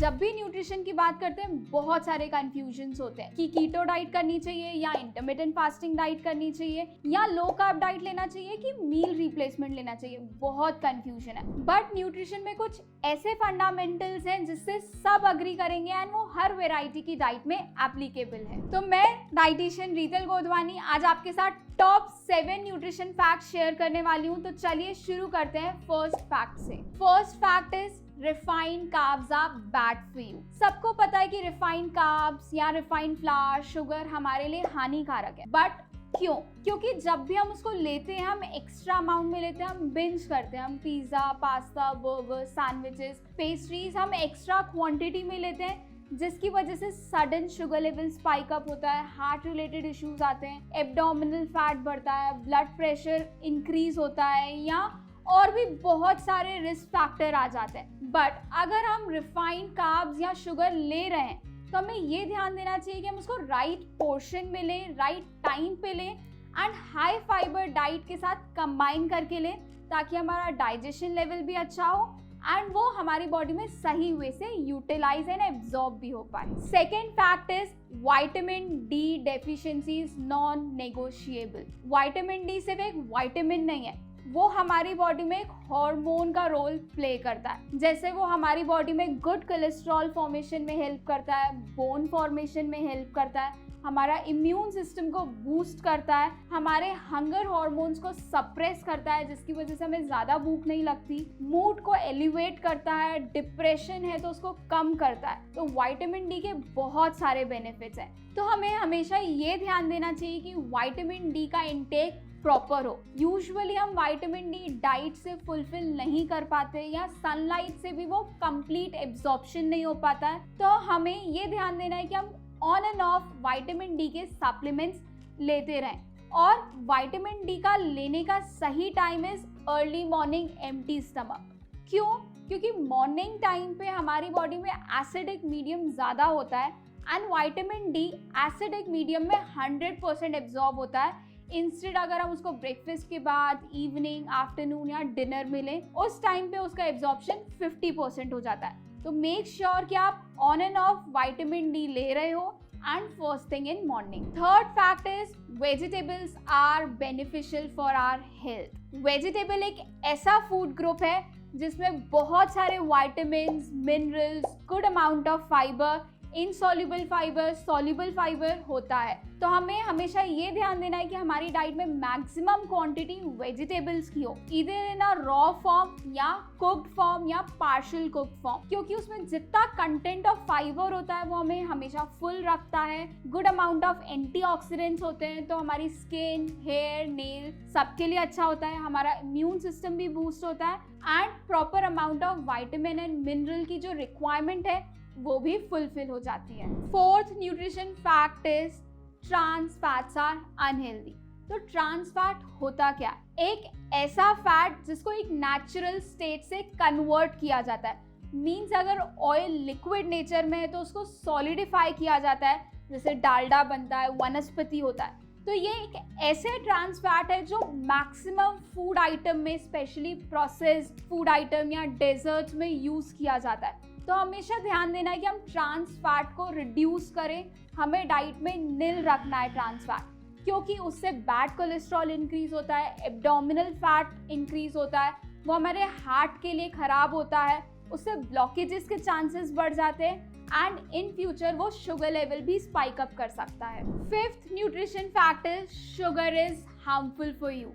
जब भी न्यूट्रिशन की बात करते हैं बहुत सारे कंफ्यूजन्स होते हैं कि कीटो डाइट करनी चाहिए या इंटरमिटेंट फास्टिंग डाइट करनी चाहिए या लो कार्ब डाइट लेना चाहिए कि मील रिप्लेसमेंट लेना चाहिए। बहुत कंफ्यूजन है, बट न्यूट्रिशन में कुछ ऐसे फंडामेंटल्स हैं जिससे सब अग्री करेंगे एंड वो हर वेराइटी की डाइट में एप्लीकेबल है। तो मैं डाइटिशियन रीतल गोदवानी आज आपके साथ टॉप 7 न्यूट्रिशन फैक्ट शेयर करने वाली हूँ। तो चलिए शुरू करते हैं फर्स्ट फैक्ट से। First fact is refined carbs are bad for you. सबको पता है कि रिफाइंड कार्ब्स या रिफाइंड फ्लावर, शुगर हमारे लिए हानिकारक है, बट क्यों? क्योंकि जब भी हम उसको लेते हैं हम एक्स्ट्रा अमाउंट में लेते हैं, हम बिंज करते हैं, हम pizza, pasta, burger, sandwiches, pastries हम एक्स्ट्रा क्वांटिटी में लेते हैं, जिसकी वजह से sudden sugar level spike up होता है, हार्ट रिलेटेड इश्यूज आते हैं, एब्डोमिनल फैट बढ़ता है, ब्लड प्रेशर इंक्रीज होता है या और भी बहुत सारे रिस्क फैक्टर आ जाते हैं। बट अगर हम रिफाइंड कार्ब्स या शुगर ले रहे हैं तो हमें ये ध्यान देना चाहिए कि हम उसको राइट पोर्शन में लें, राइट टाइम पे लें एंड हाई फाइबर डाइट के साथ कंबाइन करके लें, ताकि हमारा डाइजेशन लेवल भी अच्छा हो एंड वो हमारी बॉडी में सही वे से यूटिलाइज एंड एब्जॉर्ब भी हो पाए। Second fact is vitamin D deficiency is non negotiable. Vitamin D सिर्फ एक विटामिन नहीं है, वो हमारी बॉडी में एक हार्मोन का रोल प्ले करता है। जैसे वो हमारी बॉडी में गुड कोलेस्ट्रॉल फॉर्मेशन में हेल्प करता है, बोन फॉर्मेशन में हेल्प करता है, हमारा इम्यून सिस्टम को बूस्ट करता है, हमारे हंगर हार्मोन्स को सप्रेस करता है जिसकी वजह से हमें ज़्यादा भूख नहीं लगती, मूड को एलिवेट करता है, डिप्रेशन है तो उसको कम करता है। तो विटामिन डी के बहुत सारे बेनिफिट्स हैं। तो हमें हमेशा ये ध्यान देना चाहिए कि विटामिन डी का इंटेक प्रॉपर हो। यूजुअली हम विटामिन डी डाइट से फुलफिल नहीं कर पाते या सनलाइट से भी वो कंप्लीट एब्जॉर्प्शन नहीं हो पाता है। तो हमें ये ध्यान देना है कि हम on and off vitamin D के सप्लीमेंट्स लेते रहें। और विटामिन डी का लेने का सही time is early morning empty stomach. क्यों? क्योंकि मॉर्निंग टाइम पे हमारी बॉडी में एसिडिक मीडियम ज़्यादा होता है and vitamin D acidic medium में 100% एब्जॉर्ब होता है। इंस्टेड अगर हम उसको ब्रेकफास्ट के बाद, इवनिंग, आफ्टरनून या डिनर में लें, उस टाइम पे उसका एब्जॉर्प्शन 50% हो जाता है। तो मेक श्योर कि आप on and off vitamin D ले रहे हो and first thing in morning. Third fact is vegetables are beneficial for our health. Vegetable एक ऐसा फूड ग्रुप है जिसमें बहुत सारे vitamins, minerals, good amount of fibre, insoluble fibre, soluble fibre होता है। तो हमें हमेशा ये ध्यान देना है कि हमारी डाइट में मैक्सिमम क्वांटिटी वेजिटेबल्स की हो, इधर इन अ रॉ फॉर्म या कुक्ड फॉर्म या पार्शियल कुक्ड फॉर्म, क्योंकि उसमें जितना कंटेंट ऑफ फाइबर होता है वो हमें हमेशा फुल रखता है। गुड अमाउंट ऑफ एंटीऑक्सीडेंट्स होते हैं तो हमारी स्किन, हेयर, नेल सबके लिए अच्छा होता है, हमारा इम्यून सिस्टम भी बूस्ट होता है and proper amount of vitamin and mineral की जो रिक्वायरमेंट है वो भी फुलफिल हो जाती है। Fourth nutrition fact is trans fats are unhealthy. तो ट्रांस फैट होता क्या? एक ऐसा फैट जिसको एक नेचुरल स्टेट से कन्वर्ट किया जाता है। मीन्स अगर ऑयल लिक्विड नेचर में है तो उसको सॉलिडिफाई किया जाता है, जैसे डालडा बनता है, वनस्पति होता है। तो ये एक ऐसे ट्रांस फैट है जो मैक्सिमम फूड आइटम में, स्पेशली प्रोसेस्ड फूड आइटम या डेजर्ट्स में यूज किया जाता है। तो हमेशा ध्यान देना है कि हम ट्रांस फैट को रिड्यूस करें, हमें डाइट में नील रखना है ट्रांस फैट, क्योंकि उससे बैड कोलेस्ट्रॉल इंक्रीज होता है, एब्डोमिनल फैट इंक्रीज होता है, वो हमारे हार्ट के लिए खराब होता है, उससे ब्लॉकेजेस के चांसेस बढ़ जाते हैं एंड इन फ्यूचर वो शुगर लेवल भी स्पाइक अप कर सकता है। Fifth nutrition fact is sugar is harmful for you.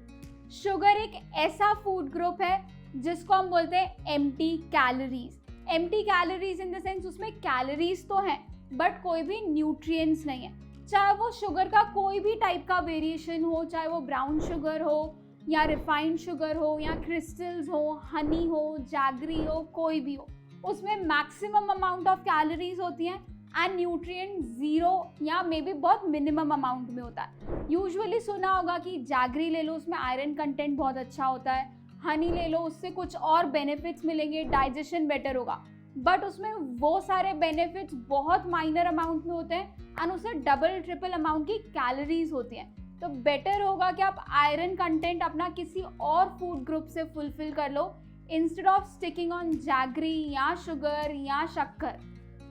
Sugar एक ऐसा फूड ग्रुप है जिसको हम बोलते हैं empty calories. Empty calories in the sense उसमें कैलोरीज तो हैं बट कोई भी न्यूट्रिएंट्स नहीं है। चाहे वो शुगर का कोई भी टाइप का वेरिएशन हो, चाहे वो ब्राउन शुगर हो या रिफाइंड शुगर हो या क्रिस्टल्स हो, हनी हो, जैगरी हो, कोई भी हो, उसमें मैक्सिमम अमाउंट ऑफ कैलोरीज होती हैं एंड न्यूट्रिएंट जीरो या मे बी बहुत मिनिमम अमाउंट में होता है। यूजुअली सुना होगा कि जैगरी ले लो, उसमें आयरन कंटेंट बहुत अच्छा होता है, हनी ले लो, उससे कुछ और बेनिफिट्स मिलेंगे, डाइजेशन बेटर होगा, बट उसमें वो सारे बेनिफिट्स बहुत माइनर अमाउंट में होते हैं एंड उससे डबल ट्रिपल अमाउंट की कैलोरीज होती हैं। तो बेटर होगा कि आप आयरन कंटेंट अपना किसी और फूड ग्रुप से फुलफिल कर लो instead of sticking on jaggery या शुगर या शक्कर।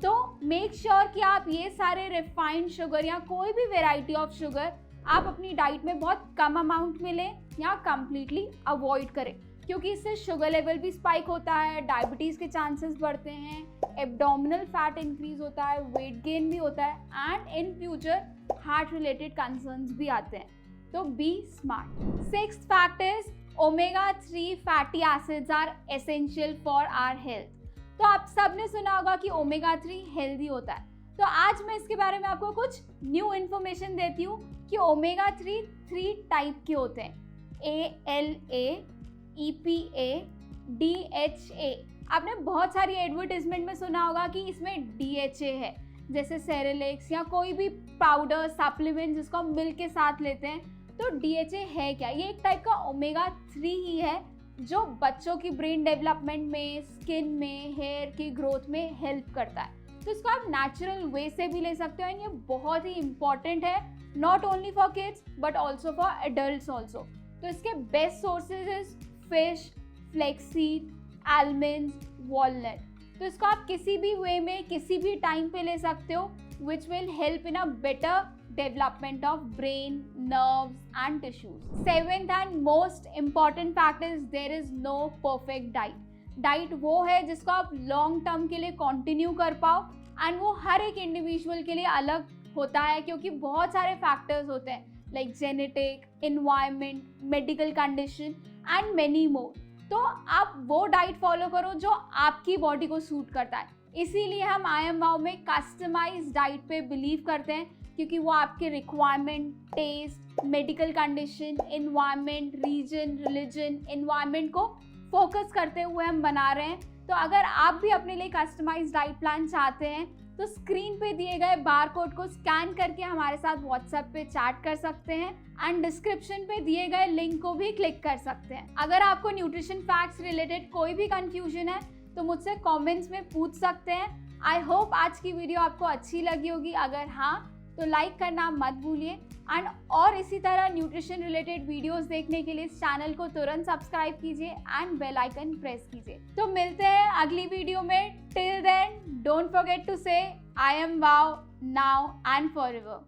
तो मेक श्योर कि आप ये सारे रिफाइंड शुगर या कोई भी वेराइटी ऑफ शुगर आप अपनी डाइट में बहुत कम अमाउंट में लें या कंप्लीटली अवॉइड करें, क्योंकि इससे शुगर लेवल भी स्पाइक होता है, डायबिटीज़ के चांसेस बढ़ते हैं, एब्डोमिनल फैट इंक्रीज होता है, वेट गेन भी होता है and in future heart related concerns भी आते हैं। तो be smart. Sixth fact is omega 3 fatty acids are essential for our health. तो आप सबने सुना होगा कि ओमेगा 3 हेल्दी होता है। तो आज मैं इसके बारे में आपको कुछ न्यू इन्फॉर्मेशन देती हूँ कि ओमेगा 3 टाइप के होते हैं, ALA, EPA, DHA। आपने बहुत सारी एडवर्टाइजमेंट में सुना होगा कि इसमें DHA है, जैसे सेरेलेक्स या कोई भी पाउडर सप्लीमेंट जिसको हम मिल्क के साथ लेते हैं। तो DHA है क्या? ये एक टाइप का ओमेगा 3 ही है जो बच्चों की ब्रेन डेवलपमेंट में, स्किन में, हेयर की ग्रोथ में हेल्प करता है। तो इसको आप नेचुरल वे से भी ले सकते हो एंड ये बहुत ही इंपॉर्टेंट है, not only for kids but also for adults also. तो इसके best sources is fish, flaxseed, almonds, walnut. तो इसको आप किसी भी वे में किसी भी टाइम पे ले सकते हो, which will help in a better development of brain, nerves and tissues. Seventh and most important fact is there is no perfect diet. Diet वो है जिसको आप लॉन्ग टर्म के लिए कंटिन्यू कर पाओ एंड वो हर एक इंडिविजुअल के लिए अलग होता है, क्योंकि बहुत सारे फैक्टर्स होते हैं like genetic, environment, medical condition and many more. तो आप वो डाइट फॉलो करो जो आपकी बॉडी को सूट करता है। इसीलिए हम IMWOW में कस्टमाइज डाइट पे बिलीव करते हैं, क्योंकि वो आपके requirement, test, medical condition, environment, region, religion, environment को फोकस करते हुए हम बना रहे हैं। तो अगर आप भी अपने लिए कस्टमाइज डाइट प्लान चाहते हैं तो स्क्रीन पे दिए गए बार कोड को स्कैन करके हमारे साथ व्हाट्सएप पे चैट कर सकते हैं एंड डिस्क्रिप्शन पे दिए गए लिंक को भी क्लिक कर सकते हैं। अगर आपको न्यूट्रिशन फैक्ट्स रिलेटेड कोई भी कंफ्यूजन है तो मुझसे कमेंट्स में पूछ सकते हैं। आई होप आज की वीडियो आपको अच्छी लगी होगी। अगर हाँ तो लाइक करना मत भूलिए एंड और इसी तरह न्यूट्रिशन रिलेटेड वीडियोस देखने के लिए इस चैनल को तुरंत सब्सक्राइब कीजिए एंड बेल आइकन प्रेस कीजिए। तो मिलते हैं अगली वीडियो में। Till then don't forget to say IMWOW now and forever.